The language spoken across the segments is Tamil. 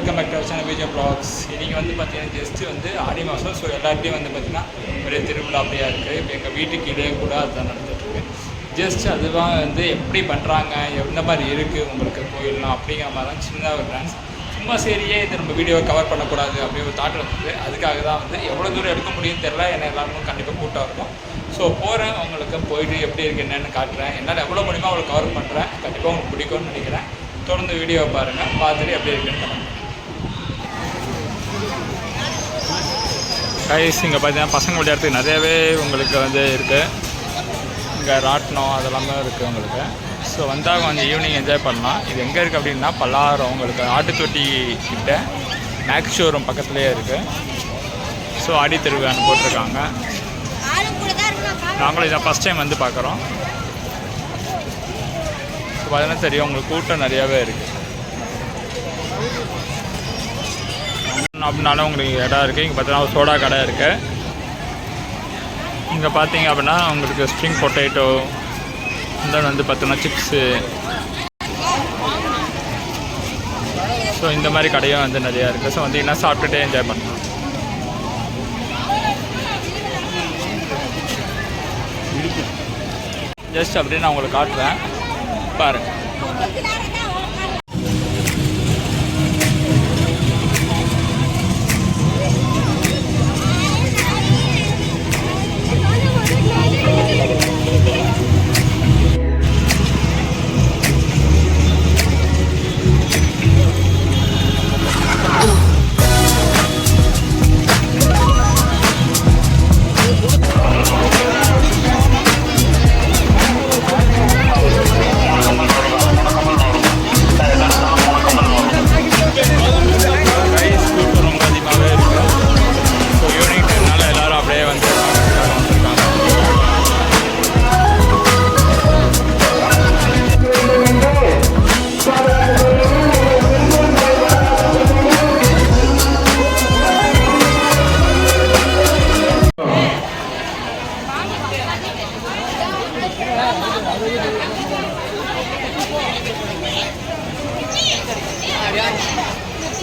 Welcome back to our channel Vijay vlogs. இன்றைக்கி வந்து பார்த்தீங்கன்னா ஜஸ்ட்டு வந்து ஆடி மாதம். ஸோ எல்லாத்தையும் வந்து பார்த்திங்கன்னா ஒரே திருவிழா அப்படியா இருக்குது. இப்போ எங்கள் வீட்டுக்கு இடையே கூட அதுதான் நடந்துகிட்ருக்கு. ஜஸ்ட் அதுதான் வந்து எப்படி பண்ணுறாங்க, எந்த மாதிரி இருக்குது உங்களுக்கு கோயில்லாம் அப்படிங்கிற மாதிரி தான் சின்னதாக ஒரு பிளான்ஸ். சும்மா சரியே இது நம்ம வீடியோவை கவர் பண்ணக்கூடாது அப்படி ஒரு தாட் இருந்தது. அதுக்காக தான் வந்து எவ்வளோ தூரம் எடுக்க முடியும்னு தெரில. ஏன்னா எல்லாருக்கும் கண்டிப்பாக கூட்டம் இருக்கும். ஸோ போகிறேன், உங்களுக்கு போயிட்டு எப்படி இருக்குது என்னென்னு காட்டுறேன். என்னால் எவ்வளோ முடியுமோ அவ்வளோ கவர் பண்ணுறேன். கண்டிப்பாக உங்களுக்கு பிடிக்கும்னு நினைக்கிறேன். தொடர்ந்து வீடியோவை பாருங்கள், பார்த்துட்டு எப்படி இருக்குன்னு கைஸ். இங்கே பார்த்தீங்கன்னா பசங்க விளையாடுறதுக்கு நிறையவே உங்களுக்கு வந்து இருக்குது. இங்கே ராட்டினம் அதெல்லாமே இருக்குது உங்களுக்கு. ஸோ வந்தால் கொஞ்சம் ஈவினிங் என்ஜாய் பண்ணலாம். இது எங்கே இருக்குது அப்படின்னா பல்லாரம் உங்களுக்கு ஆட்டுத்தொட்டி கிட்ட மேக்ஸ் ஷோரூம் பக்கத்துலேயே இருக்குது. ஸோ ஆடி திருவிழான்னு போட்டிருக்காங்க. நாங்களும் இதை ஃபஸ்ட் டைம் வந்து பார்க்குறோம். ஸோ அதெல்லாம் தெரியும், உங்களுக்கு கூட்டம் நிறையாவே இருக்குது. அப்படின்னாலும் உங்களுக்கு இடம் இருக்குது. இங்கே பார்த்தீங்கன்னா ஒரு சோடா கடை இருக்குது. இங்கே பார்த்தீங்க அப்படின்னா உங்களுக்கு ஸ்ப்ரிங் பொட்டேட்டோ, இந்த வந்து பார்த்தோன்னா சிப்ஸு, ஸோ இந்த மாதிரி கடையும் வந்து நிறையா இருக்குது. ஸோ வந்தீங்கன்னா சாப்பிட்டுட்டே என்ஜாய் பண்ணலாம். ஜஸ்ட் அப்படின்னு நான் உங்களுக்கு காட்டுறேன் பாருங்கள்.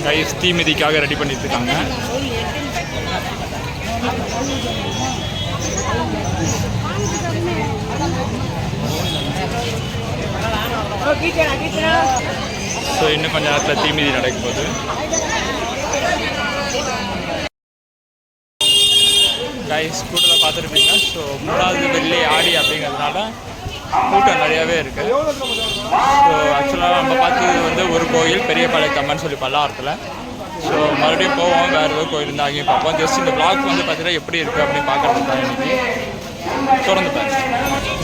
கைஸ் தீ மிதிக்காக ரெடி பண்ணிட்டு இருக்காங்க. ஸோ இன்னும் கொஞ்சம் நேரத்தில் தீ மிதி நடக்கும் போது கைஸ் கூட்டத்தை பார்த்துருப்பீங்க. ஸோ 3வது வெள்ளி ஆடி அப்படிங்கிறதுனால கூட்டம் நிறையாவே இருக்குது. ஸோ ஆக்சுவலாக நம்ம பார்த்தது வந்து ஒரு கோயில் பெரியபாளையத்தம்மன் சொல்லி பல்லாரத்தில். ஸோ மறுபடியும் போவோம், வேறு ஏதோ கோயில் இருந்தால் அங்கேயும் பார்ப்போம். ஜஸ்ட் இந்த பிளாக் வந்து பார்த்தீங்கன்னா எப்படி இருக்குது அப்படின்னு பார்க்குறது தான் இன்றைக்கி. தொடர்ந்து பாருங்க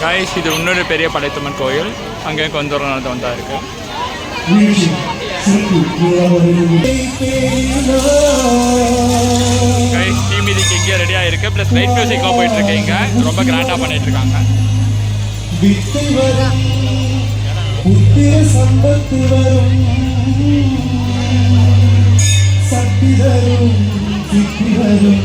கைஸ். இது இன்னொரு பெரியபாளையத்தம்மன் கோயில், அங்கேயும் கொஞ்சம் தூரம் நடந்து வந்தால் இருக்குது. கைஸ் டீ மீதிக்கு இங்கே ரெடியாக இருக்குது. ப்ளஸ் லைட் மியூசிக்லாம் போயிட்டுருக்கு. இங்கே ரொம்ப கிராண்டாக பண்ணிகிட்ருக்காங்க. சம்பத்து வரும் சக்தி தரும் சித்தி வரும்.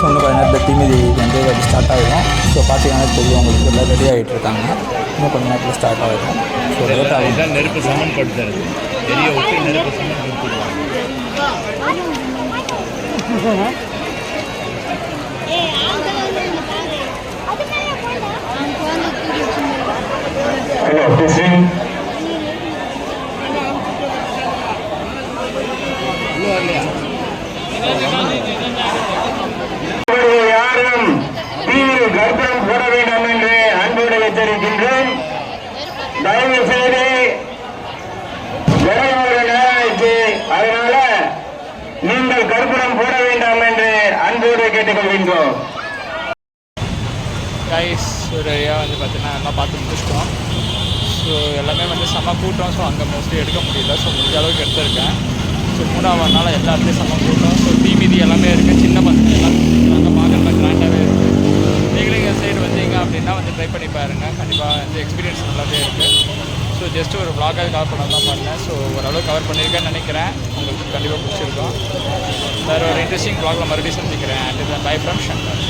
ஒன்று கொஞ்ச நேரத்தில் தீமிதி வந்து ஸ்டார்ட் ஆகிடும். ஸோ பார்த்தீங்கன்னா தெரியும் உங்களுக்கு எல்லாம் ரெடி ஆகிட்டு இருக்காங்க. இன்னும் கொஞ்சம் நேரத்தில் ஸ்டார்ட் ஆகிடும். ஸோ லேட் ஆகும். நெருப்பு சமன் போட்டு தருது தெரிய விட்டு நெருப்பு சமன் கொடுத்துருவாங்க. யாரும் கருப்பணம் போட வேண்டாம் என்று அன்போடு கேட்டுக்கொள்கின்றோம். கைஸ் ஒரு ஏரியா வந்து பார்த்தீங்கன்னா எல்லாம் பார்த்து முடிச்சிட்டோம். ஸோ எல்லாமே வந்து செம்ம கூட்டம். ஸோ அங்கே மோஸ்ட்லி எடுக்க முடியல. ஸோ முடிஞ்ச அளவுக்கு எடுத்திருக்கேன். ஸோ 3ஆவது எல்லா இடத்துலையும் செம்ம கூட்டம். ஸோ டிவிடி எல்லாமே இருக்குது. சின்ன பசங்க எல்லாம் நாங்கள் பார்க்குற கிராண்டாகவே இருக்குது. நீங்களும் எங்கள் சைடு வந்தீங்க அப்படின்னா வந்து ட்ரை பண்ணி பாருங்கள். கண்டிப்பாக வந்து எக்ஸ்பீரியன்ஸ் நல்லாவே இருக்குது. ஸோ ஜஸ்ட் ஒரு vlog-ஆக கவர் பண்ண தான் பண்ணேன். ஸோ ஓரளவு கவர் பண்ணியிருக்கேன்னு நினைக்கிறேன். உங்களுக்கு கண்டிப்பாக பிடிச்சிருக்கோம். வேறு ஒரு இன்ட்ரெஸ்டிங் vlog-ல மறுபடியும் சந்திக்கிறேன். And by from Shankar.